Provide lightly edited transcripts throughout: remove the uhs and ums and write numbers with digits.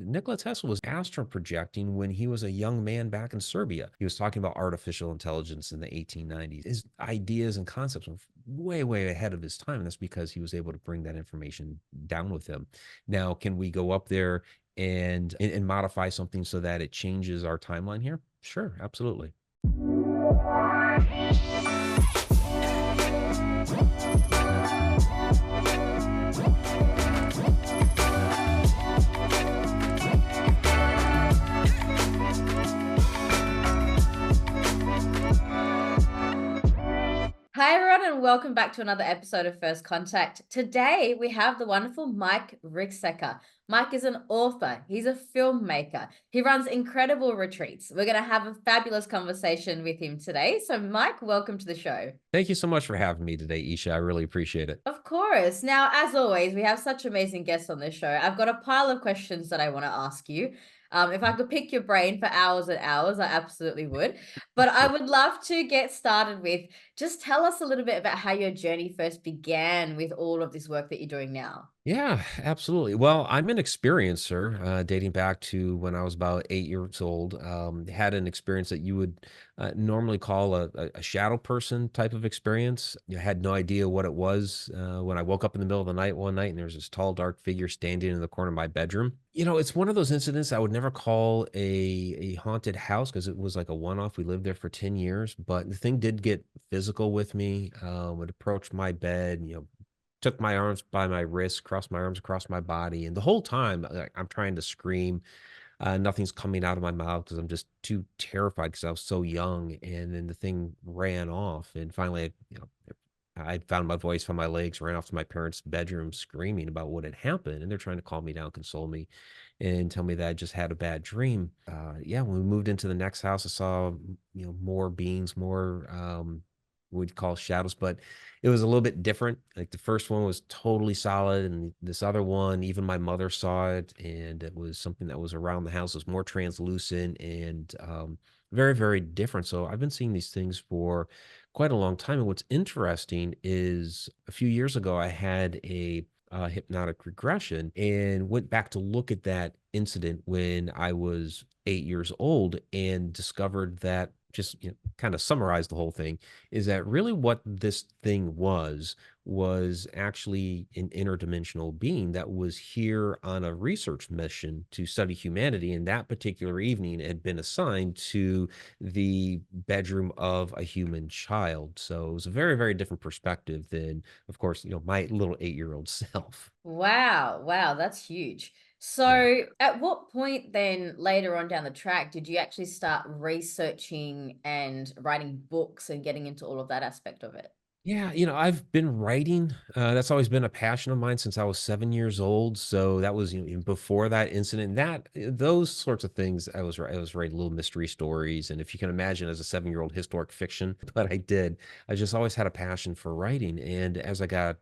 Nikola Tesla was astral projecting when he was a young man back in Serbia. He was talking about artificial intelligence in the 1890s. His ideas and concepts were way, way ahead of his time. And that's because he was able to bring that information down with him. Now, can we go up there and modify something so that it changes our timeline here? Sure, absolutely. Hi, everyone, and welcome back to another episode of First Contact. Today, we have the wonderful Mike Ricksecker. Mike is an author. He's a filmmaker. He runs incredible retreats. We're going to have a fabulous conversation with him today. So, Mike, welcome to the show. Thank you so much for having me today, Isha. I really appreciate it. Of course. Now, as always, we have such amazing guests on this show. I've got a pile of questions that I want to ask you. If I could pick your brain for hours and hours, I absolutely would. But I would love to get started with just tell us a little bit about how your journey first began with all of this work that you're doing now. Yeah, absolutely. Well, I'm an experiencer, dating back to when I was about 8 years old. Had an experience that you would normally call a shadow person type of experience. You had no idea what it was when I woke up in the middle of the night one night and there was this tall, dark figure standing in the corner of my bedroom. It's one of those incidents I would never call a haunted house because it was like a one-off. We lived there for 10 years, but the thing did get physical with me. Would approach my bed, took my arms by my wrists, crossed my arms across my body, and the whole time, I'm trying to scream. Nothing's coming out of my mouth because I'm just too terrified because I was so young, and then the thing ran off, and finally, I found my voice, found my legs, ran off to my parents' bedroom screaming about what had happened, and they're trying to calm me down, console me, and tell me that I just had a bad dream. Yeah, when we moved into the next house, I saw, more beings, more, we'd call shadows, but it was a little bit different. Like the first one was totally solid, and this other one, even my mother saw it, and it was something that was around the house. It was more translucent and very, very different. So I've been seeing these things for quite a long time. And what's interesting is a few years ago, I had a hypnotic regression and went back to look at that incident when I was 8 years old and discovered that just kind of summarize the whole thing is that really what this thing was actually an interdimensional being that was here on a research mission to study humanity, and that particular evening had been assigned to the bedroom of a human child. So it was a very, very different perspective than, of course, my little 8-year-old self. Wow, wow, that's huge. Yeah. So, at what point then later on down the track did you actually start researching and writing books and getting into all of that aspect of it? Yeah, I've been writing. That's always been a passion of mine since I was 7 years old. So that was even before that incident. Those sorts of things, I was writing little mystery stories, and if you can imagine, as a 7-year-old, historic fiction. But I did. I just always had a passion for writing, and as I got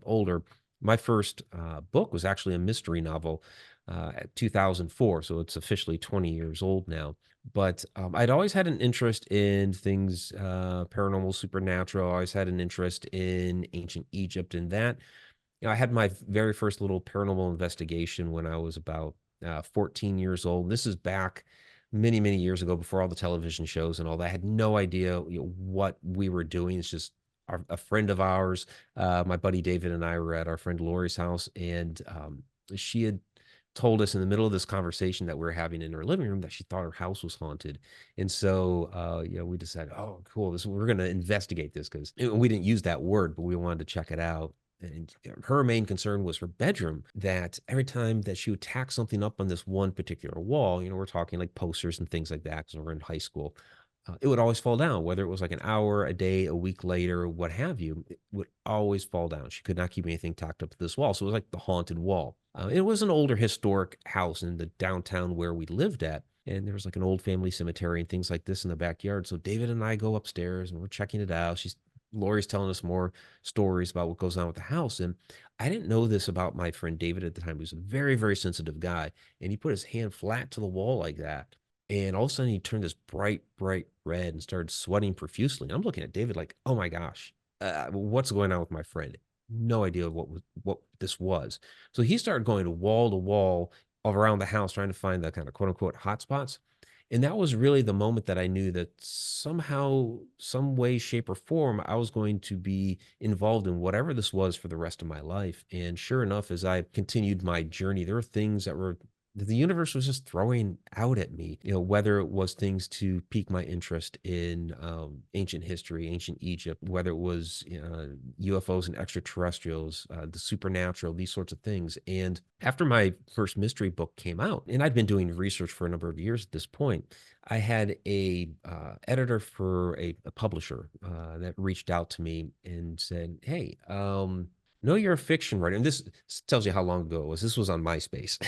older, my first book was actually a mystery novel at 2004. So it's officially 20 years old now. But I'd always had an interest in things paranormal, supernatural. I always had an interest in ancient Egypt, and that. I had my very first little paranormal investigation when I was about 14 years old. This is back many, many years ago, before all the television shows and all that. I had no idea what we were doing. It's just a friend of ours, my buddy David, and I were at our friend Lori's house, and she had told us in the middle of this conversation that we were having in her living room that she thought her house was haunted. And so, we decided, oh, cool, we're going to investigate this because we didn't use that word, but we wanted to check it out. And her main concern was her bedroom, that every time that she would tack something up on this one particular wall, we're talking like posters and things like that because we're in high school, it would always fall down, whether it was like an hour, a day, a week later, what have you, it would always fall down. She could not keep anything tacked up to this wall. So it was like the haunted wall. It was an older historic house in the downtown where we lived at. And there was like an old family cemetery and things like this in the backyard. So David and I go upstairs and we're checking it out. Lori's telling us more stories about what goes on with the house. And I didn't know this about my friend David at the time. He was a very, very sensitive guy. And he put his hand flat to the wall like that. And all of a sudden he turned this bright, bright red and started sweating profusely. And I'm looking at David like, oh my gosh, what's going on with my friend? No idea what this was. So he started going to wall all around the house trying to find the kind of quote unquote hotspots. And that was really the moment that I knew that somehow, some way, shape, or form, I was going to be involved in whatever this was for the rest of my life. And sure enough, as I continued my journey, there were things that the universe was just throwing out at me, whether it was things to pique my interest in ancient history, ancient Egypt, whether it was UFOs and extraterrestrials, the supernatural, these sorts of things. And after my first mystery book came out, and I'd been doing research for a number of years at this point, I had a editor for a publisher that reached out to me and said, "Hey, know you're a fiction writer." And this tells you how long ago it was. This was on MySpace.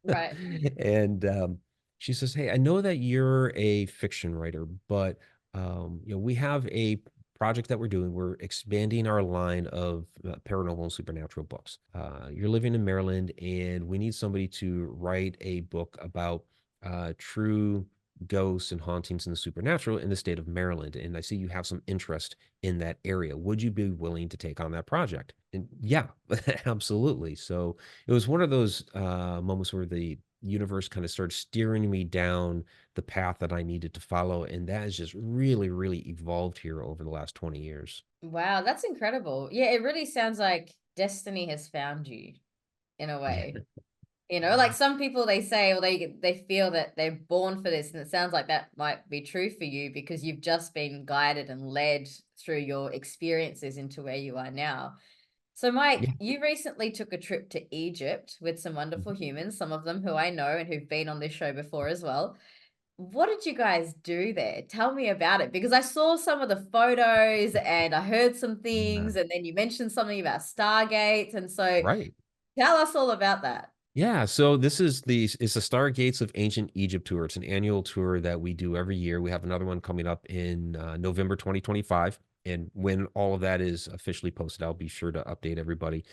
Right. And she says, "Hey, I know that you're a fiction writer, but we have a project that we're doing. We're expanding our line of paranormal and supernatural books. You're living in Maryland, and we need somebody to write a book about true ghosts and hauntings in the supernatural in the state of Maryland. And I see you have some interest in that area. Would you be willing to take on that project?" And yeah, absolutely. So it was one of those moments where the universe kind of started steering me down the path that I needed to follow. And that has just really, really evolved here over the last 20 years. Wow, that's incredible. Yeah, it really sounds like destiny has found you in a Yeah. way. Like some people they say or they feel that they're born for this, and it sounds like that might be true for you because you've just been guided and led through your experiences into where you are now. So, Yeah. Mike, you recently took a trip to Egypt with some wonderful Mhm. humans, some of them who I know and who've been on this show before as well. What did you guys do there? Tell me about it because I saw some of the photos and I heard some Yeah. things, and then you mentioned something about Stargates. And so Right. tell us all about that. Yeah, so this is it's the Stargates of Ancient Egypt tour. It's an annual tour that we do every year. We have another one coming up in November 2025. And when all of that is officially posted, I'll be sure to update everybody.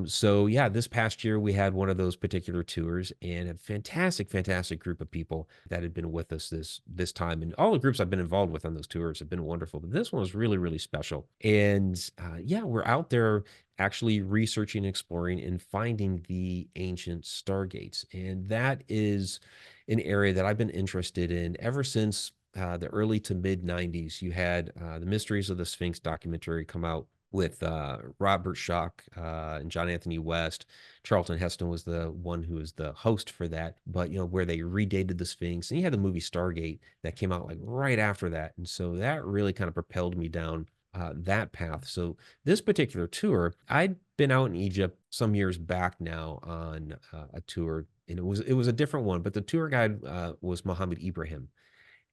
So yeah, this past year we had one of those particular tours and a fantastic, fantastic group of people that had been with us this time. And all the groups I've been involved with on those tours have been wonderful. But this one was really, really special. And yeah, we're out there actually researching, exploring, and finding the ancient stargates. And that is an area that I've been interested in ever since the early to mid 90s. You had the Mysteries of the Sphinx documentary come out with Robert Schoch and John Anthony West. Charlton Heston was the one who was the host for that, but where they redated the Sphinx. And you had the movie Stargate that came out like right after that. And so that really kind of propelled me down that path. So this particular tour, I'd been out in Egypt some years back now on a tour, and it was a different one, but the tour guide was Mohammed Ibrahim,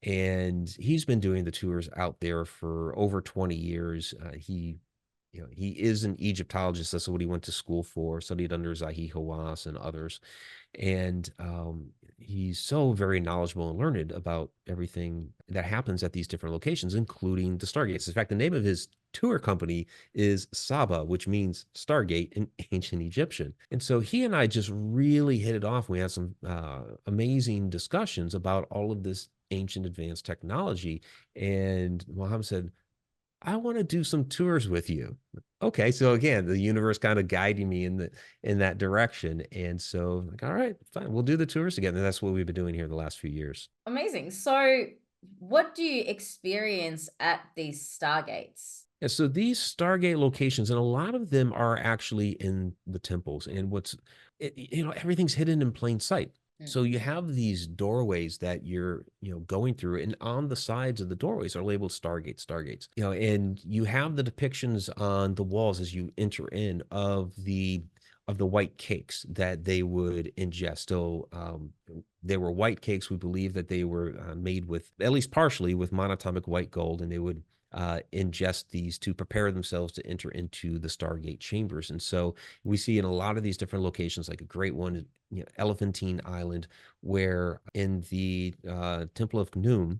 and he's been doing the tours out there for over 20 years. He is an Egyptologist. That's what he went to school for. Studied under Zahi Hawass and others, and he's so very knowledgeable and learned about everything that happens at these different locations, including the Stargates. In fact, the name of his tour company is Saba, which means Stargate in ancient Egyptian. And so he and I just really hit it off. We had some amazing discussions about all of this ancient advanced technology. And Mohammed said, "I want to do some tours with you." Okay, so again, the universe kind of guiding me in that direction. And so like, all right, fine, we'll do the tours together. And that's what we've been doing here the last few years. Amazing. So, what do you experience at these Stargates? Yeah, so these Stargate locations, and a lot of them are actually in the temples. And everything's hidden in plain sight. Mm. So you have these doorways that you're, going through, and on the sides of the doorways are labeled Stargates, Stargates. And you have the depictions on the walls as you enter in of the white cakes that they would ingest. So they were white cakes. We believe that they were made with, at least partially, with monatomic white gold, and they would ingest these to prepare themselves to enter into the Stargate chambers. And so we see in a lot of these different locations, like a great one, Elephantine Island, where in the Temple of Khnum,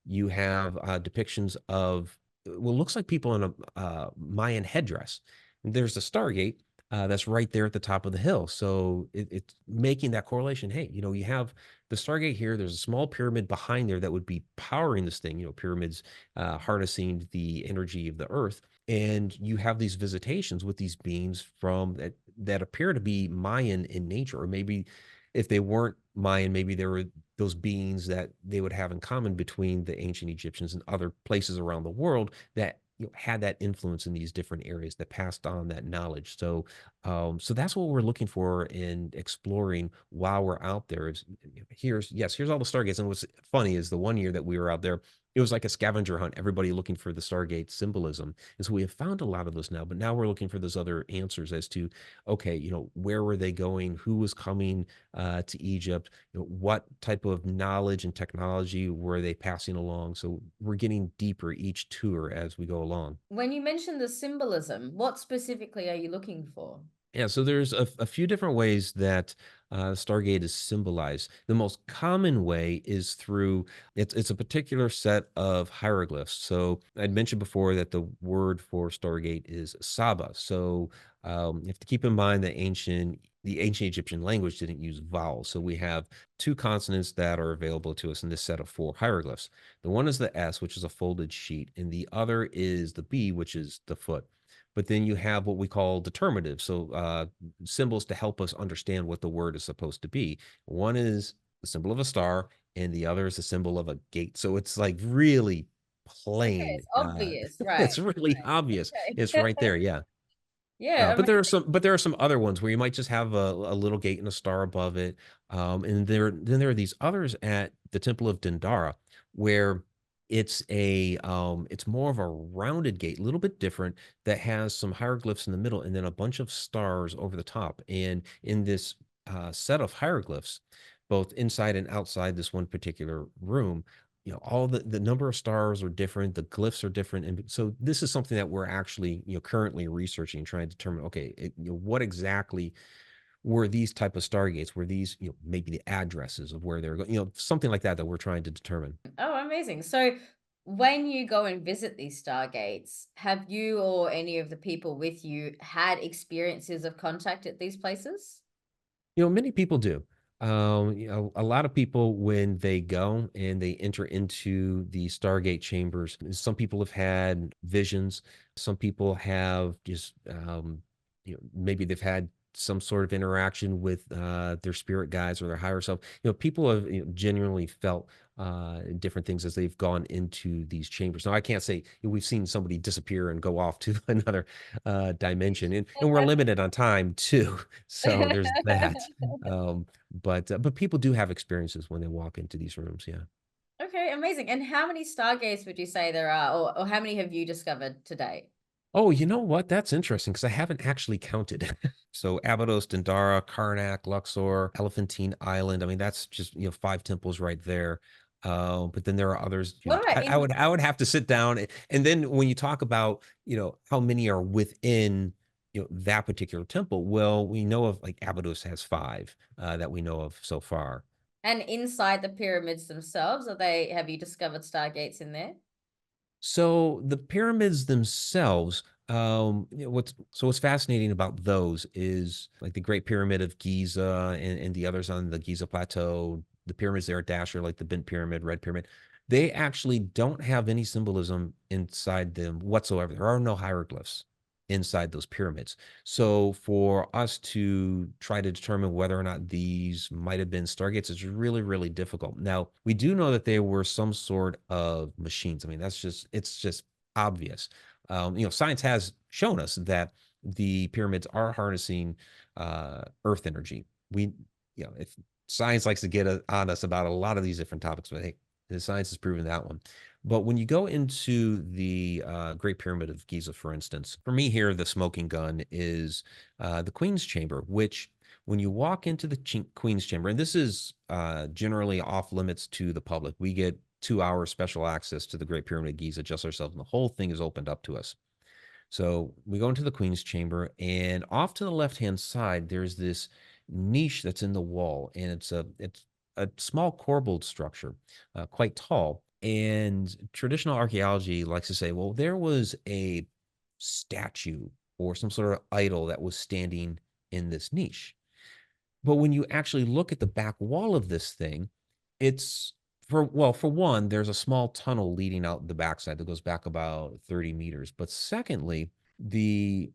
you have depictions of what looks like people in a Mayan headdress. And there's the Stargate that's right there at the top of the hill. So it's making that correlation. Hey, you have the Stargate here. There's a small pyramid behind there that would be powering this thing. Pyramids harnessing the energy of the Earth, and you have these visitations with these beings from that appear to be Mayan in nature, or maybe if they weren't Mayan, maybe there were those beings that they would have in common between the ancient Egyptians and other places around the world that had that influence in these different areas that passed on that knowledge. So, so that's what we're looking for in exploring while we're out there. Is here's all the stargates. And what's funny is the one year that we were out there, it was like a scavenger hunt. Everybody looking for the Stargate symbolism. And so we have found a lot of those now, but now we're looking for those other answers as to, okay, where were they going? Who was coming to Egypt? What type of knowledge and technology were they passing along? So we're getting deeper each tour as we go along. When you mention the symbolism, what specifically are you looking for? Yeah, so there's a few different ways that Stargate is symbolized. The most common way is through it's a particular set of hieroglyphs. So I'd mentioned before that the word for Stargate is Saba. So you have to keep in mind that the ancient Egyptian language didn't use vowels. So we have two consonants that are available to us in this set of four hieroglyphs. The one is the S, which is a folded sheet, and the other is the B, which is the foot. But then you have what we call determinatives. So symbols to help us understand what the word is supposed to be. One is the symbol of a star, and the other is the symbol of a gate. So it's like really Okay, plain. it's obvious, right? It's really obvious. It's Okay. right there. Yeah. Yeah, But there are some other ones where you might just have a little gate and a star above it. And then there are these others at the Temple of Dendara where it's more of a rounded gate, a little bit different, that has some hieroglyphs in the middle and then a bunch of stars over the top. And in this set of hieroglyphs, both inside and outside this one particular room, all the number of stars are different, the glyphs are different, and so this is something that we're actually currently researching, trying to determine, okay, what exactly were these type of stargates, were these maybe the addresses of where they're going, something like that we're trying to determine. oh, amazing. So when you go and visit these stargates, have you or any of the people with you had experiences of contact at these places? Many people do. A lot of people, when they go and they enter into the Stargate chambers, some people have had visions. Some people have just, maybe they've had some sort of interaction with their spirit guides or their higher self. People have genuinely felt different things as they've gone into these chambers. Now, I can't say we've seen somebody disappear and go off to another dimension, and we're limited on time too. So there's that. But people do have experiences when they walk into these rooms. Yeah. Okay, amazing. And how many stargates would you say there are, or how many have you discovered to date? Oh, you know what? That's interesting because I haven't actually counted. So Abydos, Dendara, Karnak, Luxor, Elephantine Island. I mean, that's just five temples right there. But then there are others. What about in I would have to sit down and then when you talk about how many are within that particular temple. Well, we know of like Abydos has five that we know of so far. and inside the pyramids themselves? Have you discovered stargates in there? So the pyramids themselves, what's fascinating about those is like the Great Pyramid of Giza and the others on the Giza Plateau, the pyramids there at Dasher, like the Bent Pyramid, Red Pyramid, they actually don't have any symbolism inside them whatsoever. There are no hieroglyphs inside those pyramids. So for us to try to determine whether or not these might have been stargates is really, really difficult. Now, we do know that they were some sort of machines. I mean, it's just obvious. Science has shown us that the pyramids are harnessing earth energy. If science likes to get on us about a lot of these different topics, but hey, the science has proven that one. But when you go into the Great Pyramid of Giza, for instance, for me here, the smoking gun is the Queen's Chamber, which when you walk into the Queen's Chamber, and this is generally off limits to the public, we get 2 hours special access to the Great Pyramid of Giza just ourselves, and the whole thing is opened up to us. So we go into the Queen's Chamber, and off to the left-hand side, there's this niche that's in the wall, and it's a small corbelled structure, quite tall. And traditional archaeology likes to say, well, there was a statue or some sort of idol that was standing in this niche. But when you actually look at the back wall of this thing, it's for one, there's a small tunnel leading out the backside that goes back about 30 meters. But secondly, the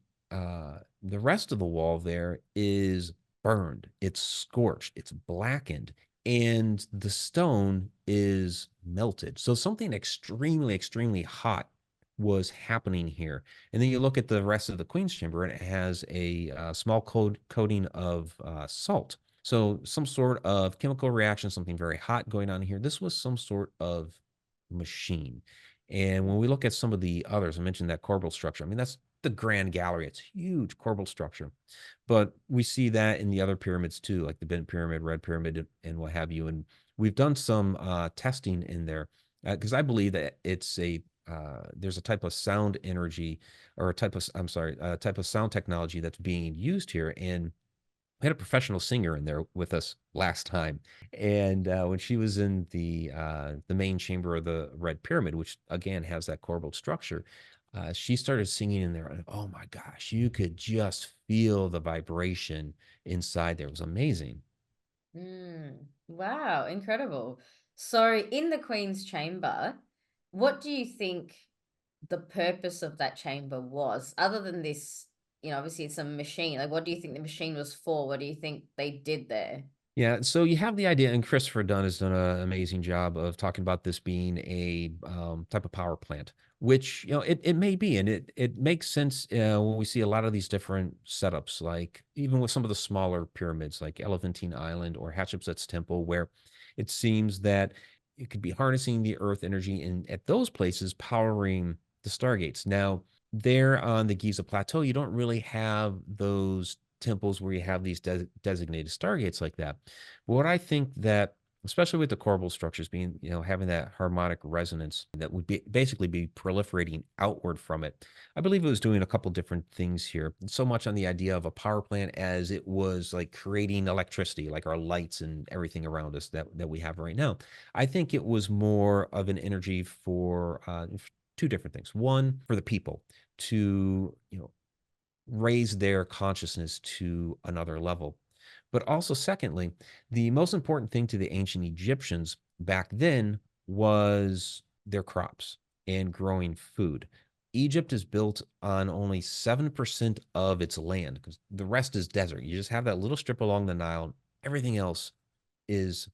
rest of the wall there is burned, it's scorched, it's blackened, and the stone is melted. So something extremely, extremely hot was happening here. And then you look at the rest of the Queen's Chamber, and it has a small coating of salt. So some sort of chemical reaction, something very hot going on here. This was some sort of machine. And when we look at some of the others, I mentioned that corbel structure. I mean, that's the Grand Gallery. It's huge corbel structure. But we see that in the other pyramids too, like the Bent Pyramid, Red Pyramid, and what have you. And we've done some testing in there because I believe that it's a there's a type of sound energy or a type of I'm sorry, a type of sound technology that's being used here. And we had a professional singer in there with us last time, and when she was in the main chamber of the Red Pyramid, which again has that corbelled structure, she started singing in there, and oh my gosh, you could just feel the vibration inside there. It was amazing. Mm, wow, incredible. So, in the Queen's Chamber, what do you think the purpose of that chamber was, other than this? Obviously, it's a machine. Like, what do you think the machine was for? What do you think they did there? Yeah, so you have the idea, and Christopher Dunn has done an amazing job of talking about this being a type of power plant, which it may be, and it makes sense when we see a lot of these different setups, like even with some of the smaller pyramids, like Elephantine Island or Hatshepsut's Temple, where it seems that it could be harnessing the Earth energy, and at those places powering the Stargates. Now, there on the Giza Plateau, you don't really have those temples where you have these designated stargates like that. But what I think that, especially with the corbel structures being, having that harmonic resonance that would be basically be proliferating outward from it, I believe it was doing a couple different things here. So much on the idea of a power plant as it was like creating electricity, like our lights and everything around us that we have right now. I think it was more of an energy for two different things. One, for the people to, raise their consciousness to another level. But also, secondly, the most important thing to the ancient Egyptians back then was their crops and growing food. Egypt is built on only 7% of its land because the rest is desert. You just have that little strip along the Nile. Everything else is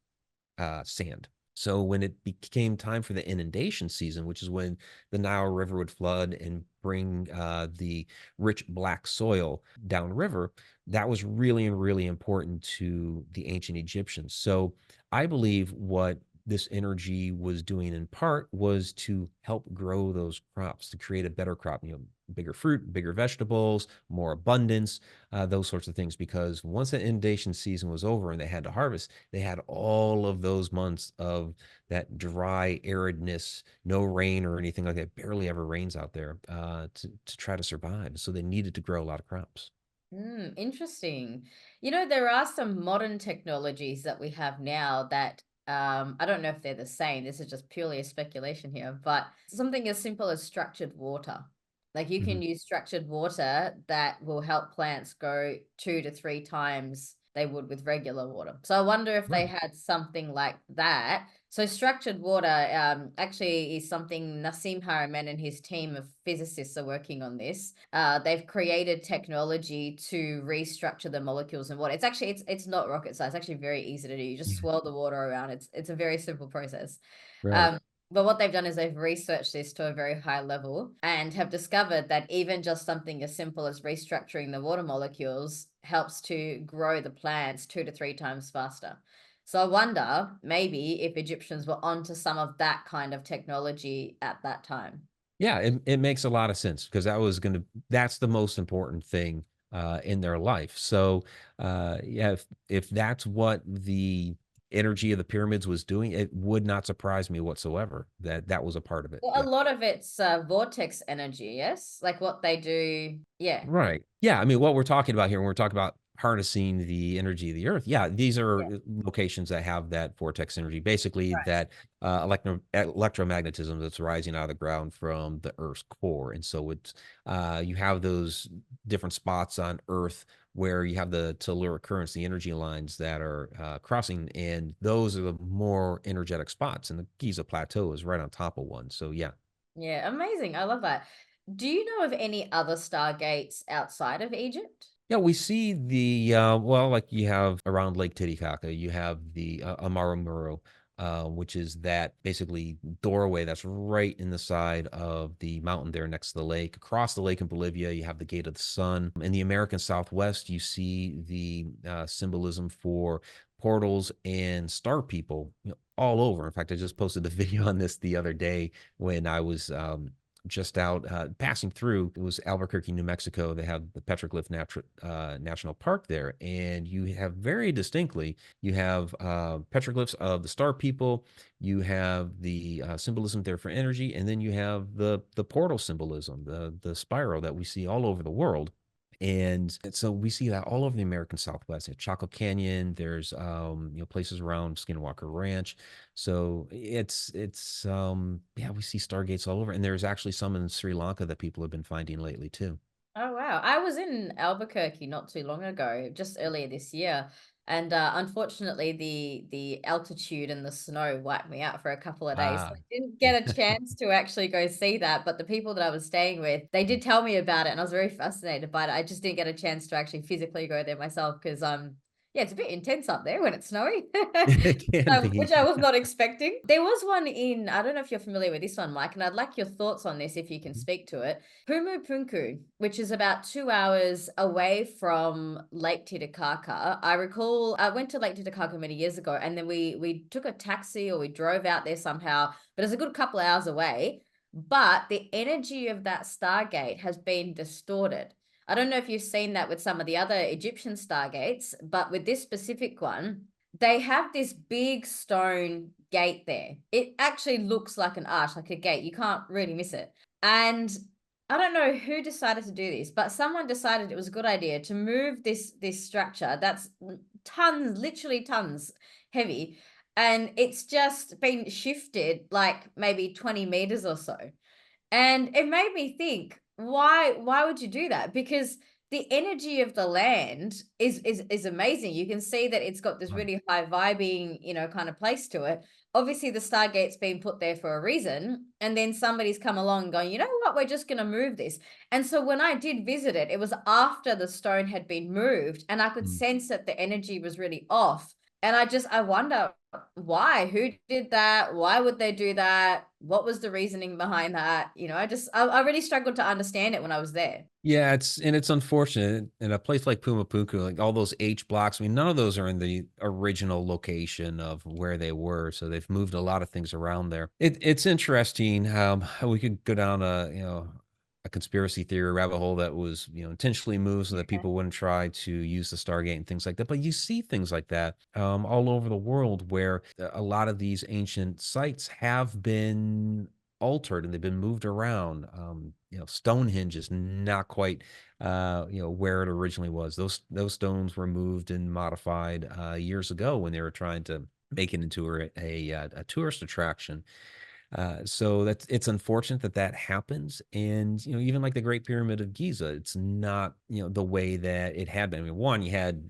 sand. So when it became time for the inundation season, which is when the Nile River would flood and bring the rich black soil downriver, that was really and really important to the ancient Egyptians. So I believe what this energy was doing in part was to help grow those crops, to create a better crop, bigger fruit, bigger vegetables, more abundance, those sorts of things. Because once the inundation season was over and they had to harvest, they had all of those months of that dry aridness, no rain or anything like that. Barely ever rains out there to try to survive. So they needed to grow a lot of crops. Interesting. There are some modern technologies that we have now that I don't know if they're the same. This is just purely a speculation here, but something as simple as structured water. Like you can Mhm. use structured water that will help plants grow 2 to 3 times they would with regular water. So I wonder if they Right. had something like that. So structured water actually is something Nassim Haramein and his team of physicists are working on this. They've created technology to restructure the molecules in water. It's not rocket science. It's actually very easy to do. You just Yeah. swirl the water around. It's a very simple process. Right. Um, but what they've done is they've researched this to a very high level and have discovered that even just something as simple as restructuring the water molecules helps to grow the plants 2 to 3 times faster. So I wonder maybe if Egyptians were onto some of that kind of technology at that time. Yeah, it makes a lot of sense because that's the most important thing in their life. So yeah, if that's what the energy of the pyramids was doing, it would not surprise me whatsoever that that was a part of it. Well, a Yeah. lot of it's vortex energy, yes? Like what they do. Yeah. Right. Yeah, I mean, what we're talking about here when we're talking about harnessing the energy of the earth, yeah, these are Yeah. locations that have that vortex energy, basically that electromagnetism that's rising out of the ground from the Earth's core. And so it's you have those different spots on Earth where you have the telluric currents, the energy lines that are crossing, and those are the more energetic spots. And the Giza Plateau is right on top of one. So yeah. Yeah, amazing. I love that. Do you know of any other stargates outside of Egypt? Yeah, we see the well, like you have around Lake Titicaca, you have the Amaramuro, which is that basically doorway that's right in the side of the mountain there next to the lake. Across the lake in Bolivia, you have the Gate of the Sun. In the American Southwest, you see the symbolism for portals and star people, all over. In fact, I just posted a video on this the other day when I was just out passing through. It was Albuquerque, New Mexico. They have the Petroglyph National Park there, and you have very distinctly you have petroglyphs of the star people. You have the symbolism there for energy, and then you have the portal symbolism, the spiral that we see all over the world. And so we see that all over the American Southwest. At Chaco Canyon, there's places around Skinwalker Ranch. So it's yeah, we see stargates all over, and there's actually some in Sri Lanka that people have been finding lately too. Oh wow. I was in Albuquerque not too long ago, just earlier this year. And unfortunately the altitude and the snow wiped me out for a couple of days. So Ah. I didn't get a chance to actually go see that. But the people that I was staying with, they did tell me about it and I was very fascinated by it. I just didn't get a chance to actually physically go there myself because yeah, it's a bit intense up there when it's snowy. It can Which be. I was not expecting. There was one in, I don't know if you're familiar with this one, Mike, and I'd like your thoughts on this if you can speak to it. Pumu Punku, which is about 2 hours away from Lake Titicaca. I recall I went to Lake Titicaca many years ago, and then we took a taxi or we drove out there somehow, but it's a good couple of hours away. But the energy of that Stargate has been distorted. I don't know if you've seen that with some of the other Egyptian Stargates, but with this specific one, they have this big stone gate there. It actually looks like an arch, like a gate. You can't really miss it. And I don't know who decided to do this, but someone decided it was a good idea to move this structure that's tons, literally tons heavy, and it's just been shifted like maybe 20 meters or so. And it made me think, why would you do that? Because the energy of the land is amazing. You can see that it's got this Right. really high vibing, kind of place to it. Obviously, the Stargate's been put there for a reason, and then somebody's come along going, you know what, we're just going to move this. And so when I did visit it, it was after the stone had been moved, and I could Mm. sense that the energy was really off. And I wonder why, who did that, why would they do that, what was the reasoning behind that. I really struggled to understand it when I was there. Yeah, it's unfortunate in a place like Pumapunku, like all those H blocks. I mean, none of those are in the original location of where they were, so they've moved a lot of things around there. It's interesting how we could go down a conspiracy theory rabbit hole that was intentionally moved so that people wouldn't try to use the Stargate and things like that. But you see things like that all over the world where a lot of these ancient sites have been altered and they've been moved around. Stonehenge is not quite where it originally was. Those stones were moved and modified years ago when they were trying to make it into a tourist attraction. So it's unfortunate that that happens. And, even like the Great Pyramid of Giza, it's not, the way that it had been. I mean, one, you had,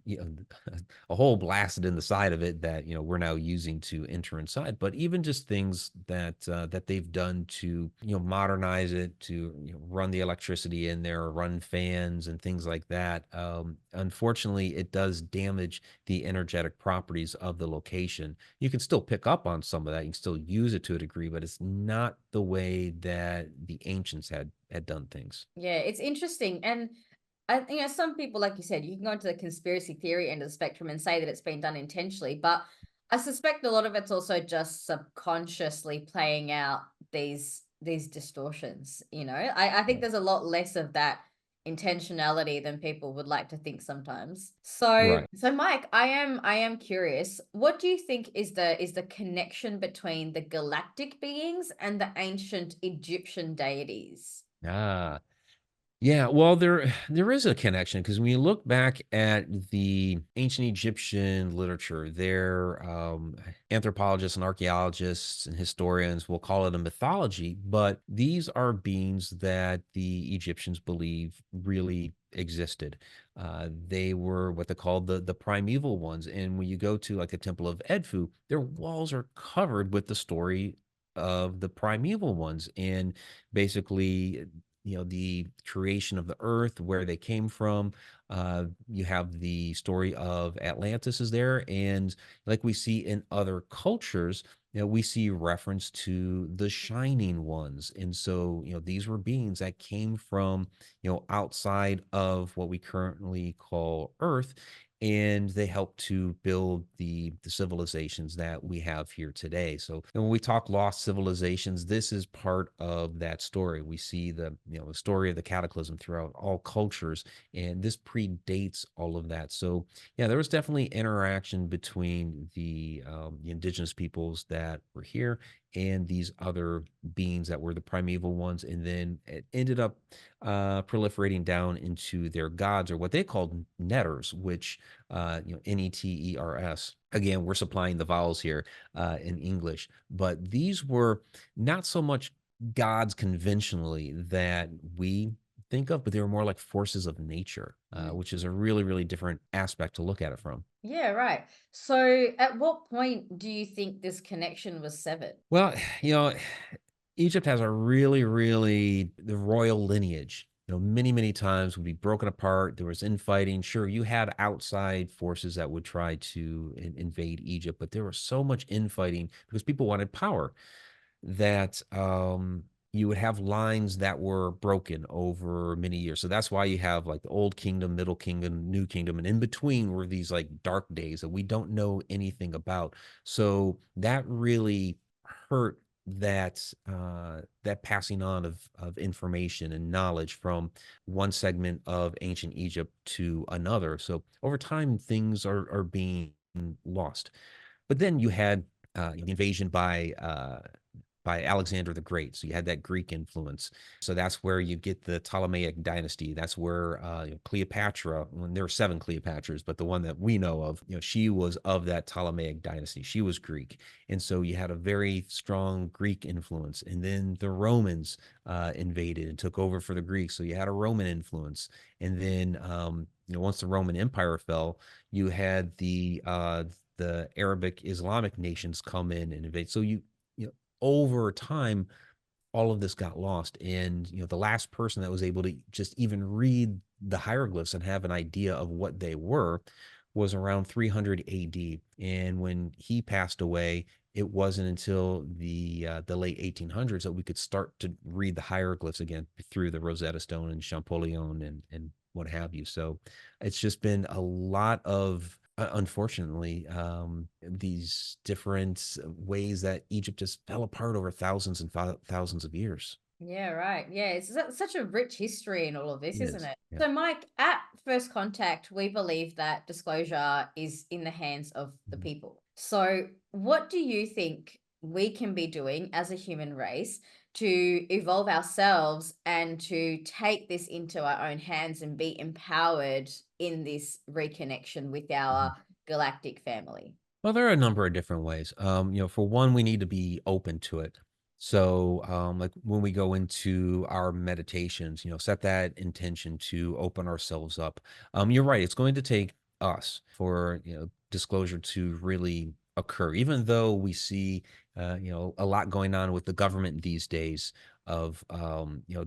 a hole blasted in the side of it that, we're now using to enter inside. But even just things that they've done to, modernize it, to run the electricity in there, run fans and things like that. Unfortunately, it does damage the energetic properties of the location. You can still pick up on some of that. You can still use it to a degree, but it's not the way that the ancients had done things. Yeah, it's interesting. And some people, like you said, you can go into the conspiracy theory end of the spectrum and say that it's been done intentionally, but I suspect a lot of it's also just subconsciously playing out these distortions. I think Right. there's a lot less of that intentionality than people would like to think sometimes. So Right. so Mike, I am curious, what do you think is the connection between the galactic beings and the ancient Egyptian deities? Ah, yeah, well, there is a connection because when you look back at the ancient Egyptian literature, their anthropologists and archaeologists and historians will call it a mythology, but these are beings that the Egyptians believe really existed. They were what they called the primeval ones, and when you go to like the Temple of Edfu, their walls are covered with the story of the primeval ones, and basically the creation of the earth, where they came from. You have the story of Atlantis is there, and like we see in other cultures, we see reference to the shining ones. And so, these were beings that came from, outside of what we currently call Earth, and they helped to build the civilizations that we have here today. So when we talk lost civilizations, this is part of that story. We see the story of the cataclysm throughout all cultures, and this predates all of that. So yeah, there was definitely interaction between the indigenous peoples that were here and these other beings that were the primeval ones, and then it ended up proliferating down into their gods, or what they called netters, which Neters. Again, we're supplying the vowels here in English, but these were not so much gods conventionally that we think of, but they were more like forces of nature, Mm. which is a really, really different aspect to look at it from. Yeah, right. So at what point do you think this connection was severed? Well, you know, Egypt has a really, really the royal lineage. Many, many times would be broken apart. There was infighting. Sure, you had outside forces that would try to invade Egypt, but there was so much infighting because people wanted power that you would have lines that were broken over many years. So that's why you have like the Old Kingdom, Middle Kingdom, New Kingdom, and in between were these like dark days that we don't know anything about. So that really hurt that passing on of information and knowledge from one segment of ancient Egypt to another. So over time, things are being lost. But then you had the invasion by Alexander the Great. So you had that Greek influence. So that's where you get the Ptolemaic dynasty. That's where Cleopatra, when there were seven Cleopatras, but the one that we know of, she was of that Ptolemaic dynasty. She was Greek. And so you had a very strong Greek influence. And then the Romans invaded and took over for the Greeks. So you had a Roman influence. And then, once the Roman Empire fell, you had the Arabic Islamic nations come in and invade. So you know, over time, all of this got lost. And, the last person that was able to just even read the hieroglyphs and have an idea of what they were was around 300 AD. And when he passed away, it wasn't until the late 1800s that we could start to read the hieroglyphs again through the Rosetta Stone and Champollion and what have you. So it's just been a lot of unfortunately, these different ways that Egypt just fell apart over thousands and thousands of years. Yeah, right. Yeah, it's such a rich history in all of this, It isn't is. it? Yeah. So, Mike, at first contact, we believe that disclosure is in the hands of the Mhm. people. So, what do you think we can be doing as a human race to evolve ourselves and to take this into our own hands and be empowered in this reconnection with Mhm. our galactic family? Well, there are a number of different ways. For one, we need to be open to it. So, like when we go into our meditations, set that intention to open ourselves up. You're right. It's going to take us for, disclosure to really occur, even though we see, a lot going on with the government these days of,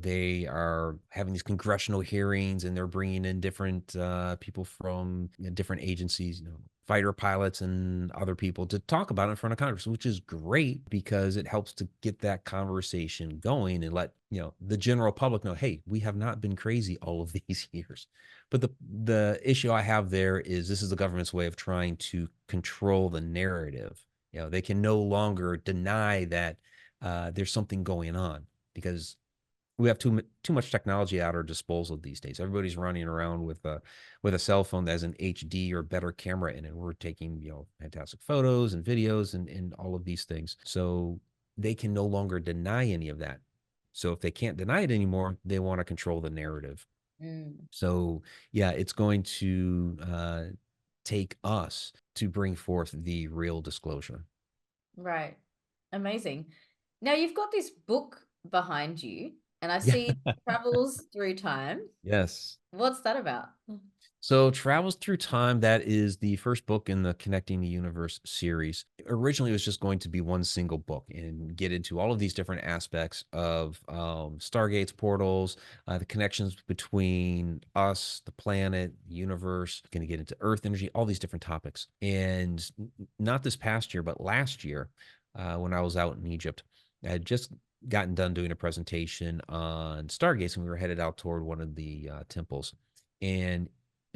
they are having these congressional hearings and they're bringing in different people from different agencies, fighter pilots and other people to talk about it in front of Congress, which is great because it helps to get that conversation going and let the general public know, hey, we have not been crazy all of these years. But the issue I have there is this is the government's way of trying to control the narrative. They can no longer deny that there's something going on because we have too much technology at our disposal these days. Everybody's running around with a cell phone that has an HD or better camera in it. We're taking fantastic photos and videos and all of these things. So they can no longer deny any of that. So if they can't deny it anymore, they want to control the narrative. Mm, So yeah, it's going to take us to bring forth the real disclosure. right. Amazing. Now you've got this book behind you, and I Yeah. see it travels through time. Yes. What's that about? So, Travels Through Time, that is the first book in the Connecting the Universe series. Originally, it was just going to be one single book and get into all of these different aspects of stargates, portals, the connections between us, the planet, the universe, going to get into Earth energy, all these different topics. And not this past year, but last year, when I was out in Egypt, I had just gotten done doing a presentation on stargates, and we were headed out toward one of the temples. And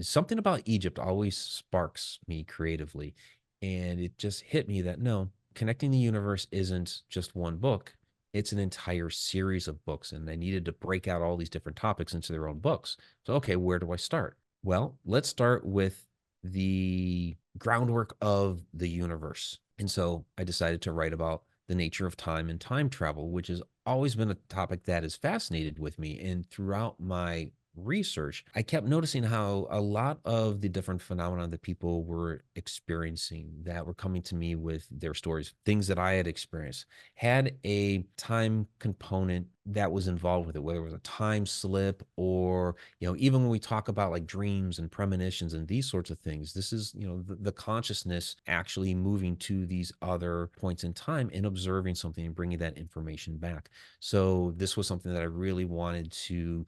something about Egypt always sparks me creatively. And it just hit me that no, Connecting the Universe isn't just one book, it's an entire series of books. And I needed to break out all these different topics into their own books. So, okay, where do I start? Well, let's start with the groundwork of the universe. And so I decided to write about the nature of time and time travel, which has always been a topic that has fascinated with me. And throughout my research, I kept noticing how a lot of the different phenomena that people were experiencing that were coming to me with their stories, things that I had experienced, had a time component that was involved with it, whether it was a time slip or, even when we talk about like dreams and premonitions and these sorts of things, this is, the consciousness actually moving to these other points in time and observing something and bringing that information back. So this was something that I really wanted to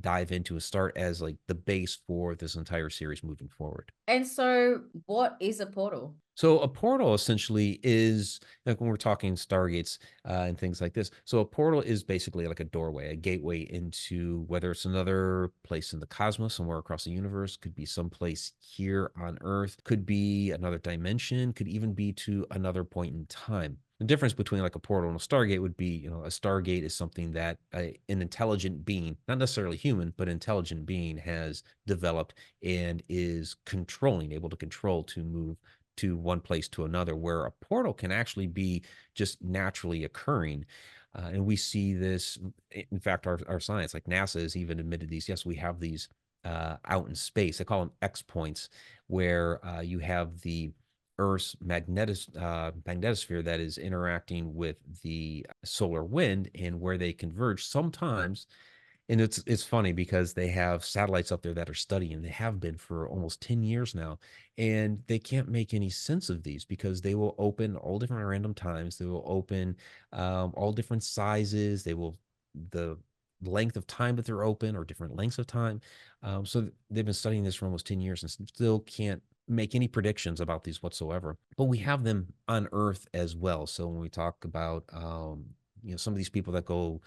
dive into and start as like the base for this entire series moving forward. And so, what is a portal? So a portal essentially is like when we're talking stargates and things like this. So a portal is basically like a doorway, a gateway into whether it's another place in the cosmos, somewhere across the universe, could be someplace here on Earth, could be another dimension, could even be to another point in time. The difference between like a portal and a stargate would be, a stargate is something that an intelligent being, not necessarily human, but intelligent being has developed and is controlling, able to control to move to one place to another, where a portal can actually be just naturally occurring. And we see this, in fact, our science, like NASA has even admitted these. Yes, we have these out in space. They call them X points, where you have the Earth's magnetosphere that is interacting with the solar wind, and where they converge sometimes. And it's funny because they have satellites up there that are studying. They have been for almost 10 years now, and they can't make any sense of these because they will open all different random times. They will open all different sizes. They will the length of time that they're open or different lengths of time. So they've been studying this for almost 10 years and still can't make any predictions about these whatsoever. But we have them on Earth as well. So when we talk about some of these people that go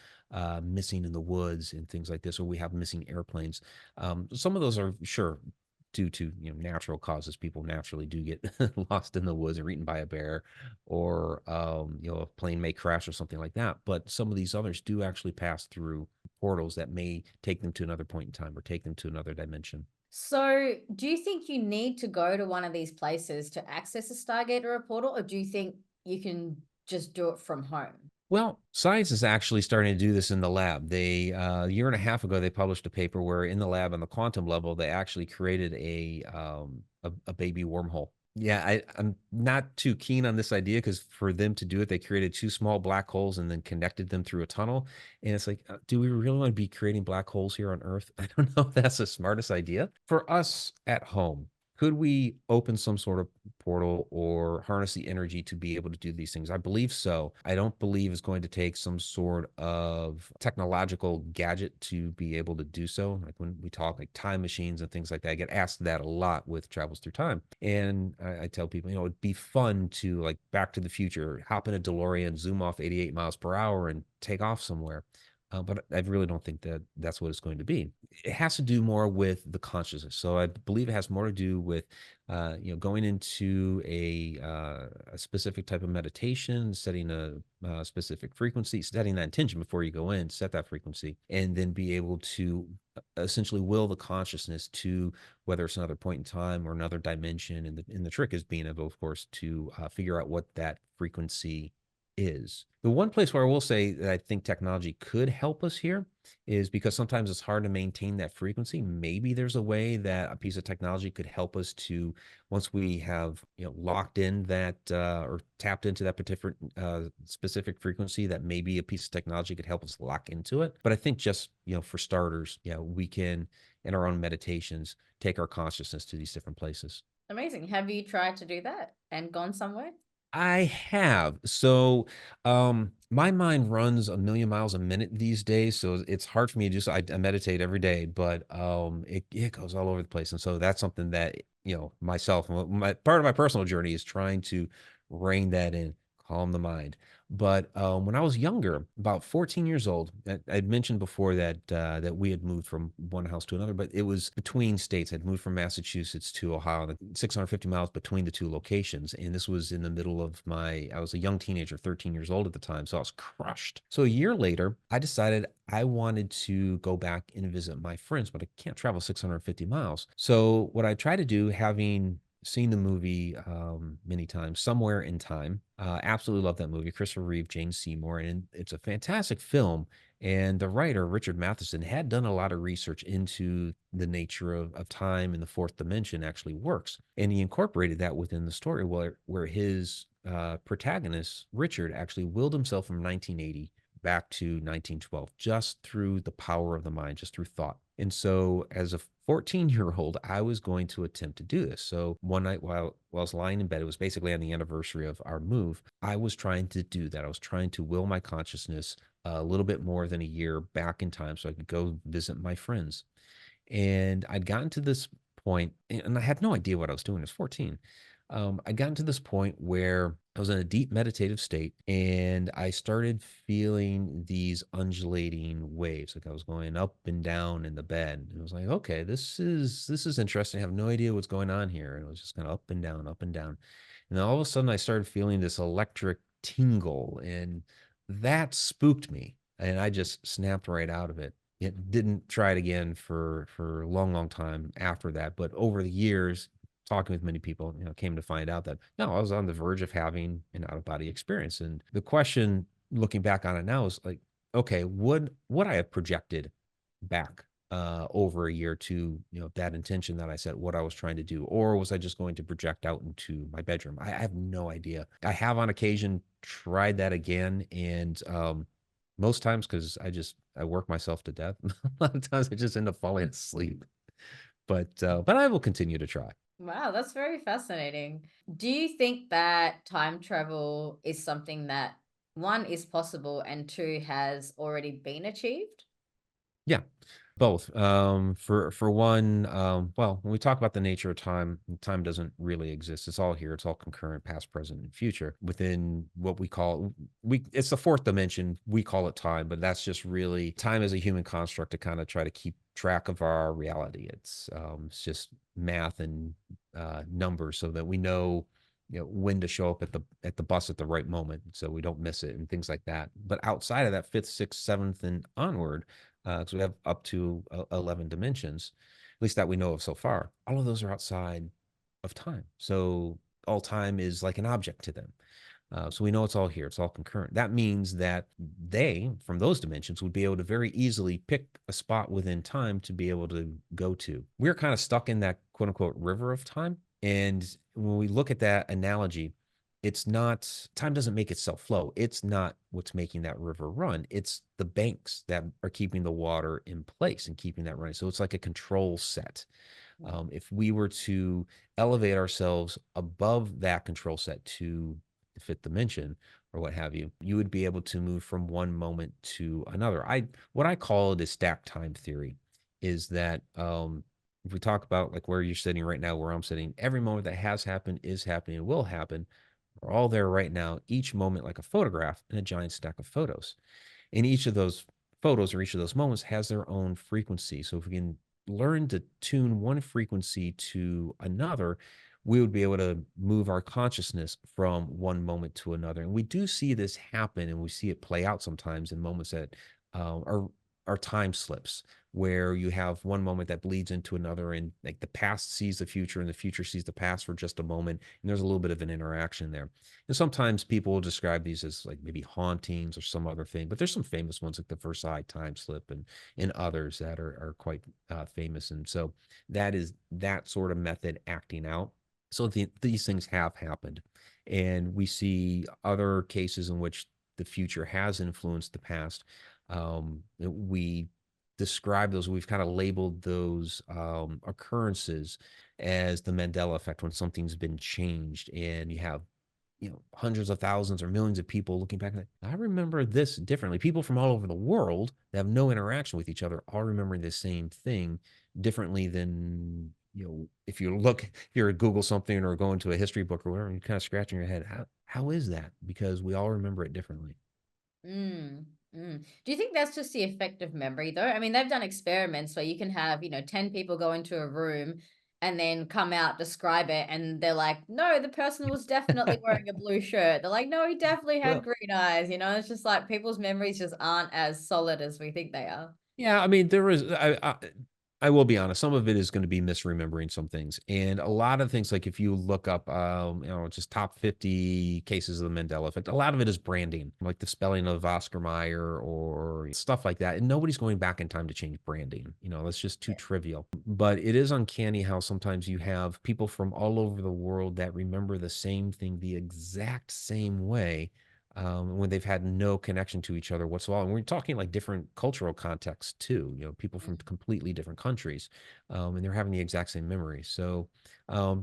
missing in the woods and things like this, or we have missing airplanes. Some of those are sure due to natural causes. People naturally do get lost in the woods or eaten by a bear, or a plane may crash or something like that. But some of these others do actually pass through portals that may take them to another point in time or take them to another dimension. So, do you think you need to go to one of these places to access a Stargate or a portal, or do you think you can just do it from home? Well, science is actually starting to do this in the lab. They a year and a half ago they published a paper where in the lab on the quantum level they actually created a baby wormhole. Yeah, I'm not too keen on this idea because for them to do it, they created two small black holes and then connected them through a tunnel. And it's like, do we really want to be creating black holes here on Earth? I don't know if that's the smartest idea. For us at home, could we open some sort of portal or harness the energy to be able to do these things? I believe so. I don't believe it's going to take some sort of technological gadget to be able to do so. Like when we talk like time machines and things like that, I get asked that a lot with Travels Through Time. And I tell people, it'd be fun to like Back to the Future, hop in a DeLorean, zoom off 88 miles per hour and take off somewhere. But I really don't think that that's what it's going to be. It has to do more with the consciousness. So I believe it has more to do with, going into a specific type of meditation, setting a specific frequency, setting that intention before you go in, set that frequency, and then be able to essentially will the consciousness to whether it's another point in time or another dimension. And the trick is being able, of course, to figure out what that frequency is. The one place where I will say that I think technology could help us here is because sometimes it's hard to maintain that frequency. Maybe there's a way that a piece of technology could help us to, once we have locked in that or tapped into that particular specific frequency, that maybe a piece of technology could help us lock into it. But I think just for starters, we can in our own meditations, take our consciousness to these different places. Amazing. Have you tried to do that and gone somewhere? I have. So, my mind runs a million miles a minute these days, so it's hard for me to just I meditate every day, but it goes all over the place, and so that's something that myself, my part of my personal journey is trying to rein that in, calm the mind. But when I was younger, about 14 years old, I'd mentioned before that we had moved from one house to another, but it was between states. I'd moved from Massachusetts to Ohio, 650 miles between the two locations. And this was in the middle of I was a young teenager, 13 years old at the time. So I was crushed. So a year later, I decided I wanted to go back and visit my friends, but I can't travel 650 miles. So what I tried to do, having seen the movie many times, Somewhere in Time. Absolutely love that movie. Christopher Reeve, Jane Seymour, and it's a fantastic film. And the writer, Richard Matheson, had done a lot of research into the nature of time and the fourth dimension actually works. And he incorporated that within the story where his protagonist, Richard, actually willed himself from 1980 back to 1912 just through the power of the mind, just through thought. And so, as a 14-year-old, I was going to attempt to do this. So, one night while I was lying in bed, it was basically on the anniversary of our move, I was trying to do that. I was trying to will my consciousness a little bit more than a year back in time so I could go visit my friends. And I'd gotten to this point, and I had no idea what I was doing. I was 14. I'd gotten to this point where I was in a deep meditative state, and I started feeling these undulating waves. Like I was going up and down in the bed. And I was like, okay, this is interesting. I have no idea what's going on here. And it was just kind of up and down, up and down. And then all of a sudden I started feeling this electric tingle, and that spooked me. And I just snapped right out of it. It didn't try it again for a long, long time after that. But over the years, talking with many people, came to find out that no, I was on the verge of having an out of body experience. And the question, looking back on it now, is like, okay, would I have projected back over a year to that intention that I set, what I was trying to do, or was I just going to project out into my bedroom? I have no idea. I have on occasion tried that again, and most times because I work myself to death. A lot of times I just end up falling asleep. But I will continue to try. Wow, that's very fascinating. Do you think that time travel is something that one is possible and two has already been achieved? Yeah, both. For one, well, when we talk about the nature of time, time doesn't really exist. It's all here. It's all concurrent, past, present, and future within what we. It's the fourth dimension. We call it time, but that's just really time as a human construct to kind of try to keep track of our reality. It's just math and numbers so that we know when to show up at the bus at the right moment so we don't miss it and things like that. But outside of that, fifth, sixth, seventh, and onward, because we have up to 11 dimensions, at least that we know of so far. All of those are outside of time. So all time is like an object to them. So we know it's all here. It's all concurrent. That means that they, from those dimensions, would be able to very easily pick a spot within time to be able to go to. We're kind of stuck in that quote unquote river of time. And when we look at that analogy, it's not, time doesn't make itself flow. It's not what's making that river run. It's the banks that are keeping the water in place and keeping that running. So it's like a control set. If we were to elevate ourselves above that control set to the fifth dimension or what have you, you would be able to move from one moment to another. What I call it is stacked time theory, is that if we talk about like where you're sitting right now, where I'm sitting, every moment that has happened, is happening, and will happen, are all there right now, each moment like a photograph in a giant stack of photos. And each of those photos or each of those moments has their own frequency. So if we can learn to tune one frequency to another, we would be able to move our consciousness from one moment to another. And we do see this happen, and we see it play out sometimes in moments that are time slips, where you have one moment that bleeds into another, and like the past sees the future and the future sees the past for just a moment, and there's a little bit of an interaction there. And sometimes people will describe these as like maybe hauntings or some other thing, but there's some famous ones like the Versailles time slip and others that are quite famous. And so that is that sort of method acting out. So these things have happened, and we see other cases in which the future has influenced the past. We describe those. We've kind of labeled those occurrences as the Mandela effect, when something's been changed and you have, hundreds of thousands or millions of people looking back and I remember this differently. People from all over the world that have no interaction with each other all remembering the same thing differently than, if you look, if you're at Google something or go into a history book or whatever, you're kind of scratching your head. How is that? Because we all remember it differently. Mm, Do you think that's just the effect of memory, though? I mean, they've done experiments where you can have, 10 people go into a room and then come out, describe it, and they're like, no, the person was definitely wearing a blue shirt. They're like, no, he definitely had Well, green eyes. It's just like people's memories just aren't as solid as we think they are. yeah, I mean, there is. I will be honest. Some of it is going to be misremembering some things, and a lot of things. Like if you look up, just top 50 cases of the Mandela effect. A lot of it is branding, like the spelling of Oscar Mayer or stuff like that. And nobody's going back in time to change branding. That's just too trivial. But it is uncanny how sometimes you have people from all over the world that remember the same thing the exact same way, when they've had no connection to each other whatsoever. And we're talking like different cultural contexts too, people from completely different countries, and they're having the exact same memory. So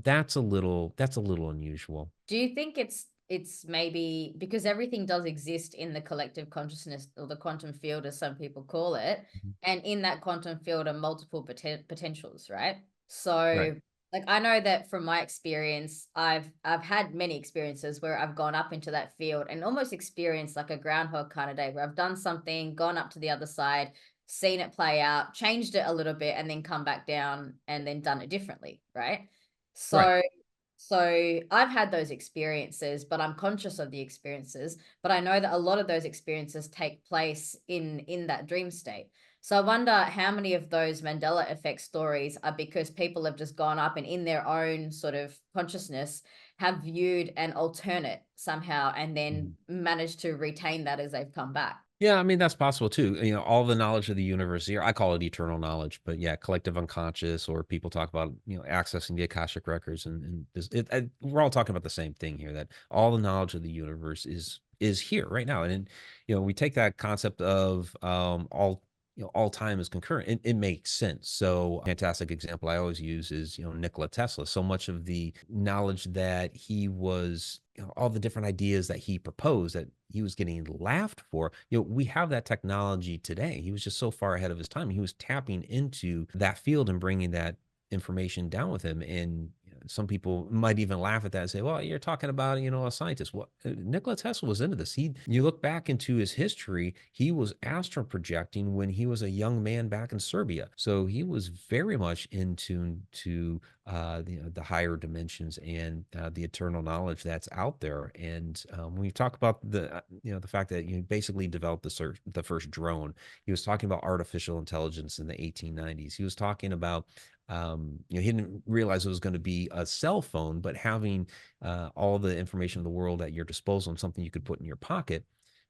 that's a little unusual. Do you think it's maybe because everything does exist in the collective consciousness or the quantum field, as some people call it, Mhm. and in that quantum field are multiple potentials, right? Right. So, like I know that from my experience, I've had many experiences where I've gone up into that field and almost experienced like a groundhog kind of day where I've done something, gone up to the other side, seen it play out, changed it a little bit, and then come back down and then done it differently, right? Right. So so I've had those experiences, but I'm conscious of the experiences, but I know that a lot of those experiences take place in that dream state. So I wonder how many of those Mandela effect stories are because people have just gone up and in their own sort of consciousness have viewed an alternate somehow and then Mhm. managed to retain that as they've come back. Yeah, I mean, that's possible too. All the knowledge of the universe here, I call it eternal knowledge, but yeah, collective unconscious, or people talk about, accessing the Akashic records, and we're all talking about the same thing here, that all the knowledge of the universe is here right now. And, we take that concept of, all time is concurrent. It makes sense. So a fantastic example I always use is, Nikola Tesla. So much of the knowledge that he was, all the different ideas that he proposed that he was getting laughed for, we have that technology today. He was just so far ahead of his time. He was tapping into that field and bringing that information down with him. And some people might even laugh at that and say, well, you're talking about, a scientist. What, Nikola Tesla was into this. You look back into his history, he was astral projecting when he was a young man back in Serbia. So he was very much in tune to, the higher dimensions and, the eternal knowledge that's out there. And, when you talk about the fact that you basically developed the first drone, he was talking about artificial intelligence in the 1890s. He was talking about, he didn't realize it was going to be a cell phone, but having, all the information in the world at your disposal and something you could put in your pocket.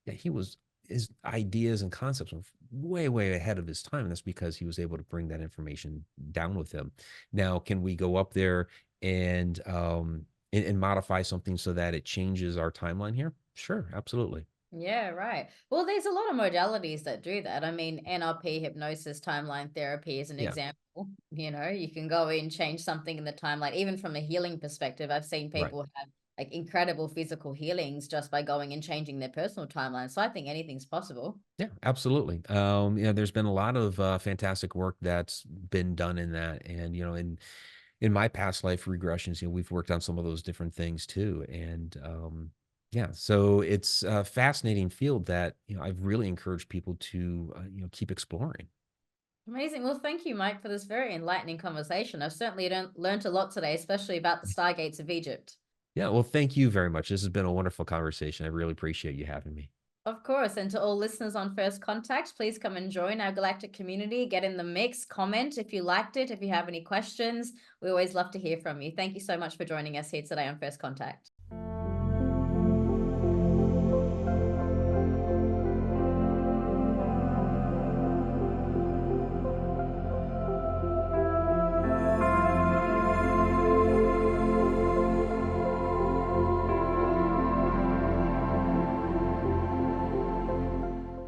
Yeah, his ideas and concepts were way, way ahead of his time. And that's because he was able to bring that information down with him. Now, can we go up there and, and modify something so that it changes our timeline here? Sure, absolutely. Yeah, right. Well, there's a lot of modalities that do that. I mean, NLP, hypnosis, timeline therapy is an Yeah, example. You can go in, change something in the timeline. Even from a healing perspective, I've seen right. people have like incredible physical healings just by going and changing their personal timeline. So I think anything's possible. Yeah, absolutely. There's been a lot of, fantastic work that's been done in that, and in my past life regressions, we've worked on some of those different things too, and, yeah, so it's a fascinating field that, I've really encouraged people to, keep exploring. Amazing. Well, thank you, Mike, for this very enlightening conversation. I've certainly learned a lot today, especially about the Stargates of Egypt. Yeah, well, thank you very much. This has been a wonderful conversation. I really appreciate you having me. Of course. And to all listeners on First Contact, please come and join our galactic community. Get in the mix, comment if you liked it, if you have any questions. We always love to hear from you. Thank you so much for joining us here today on First Contact.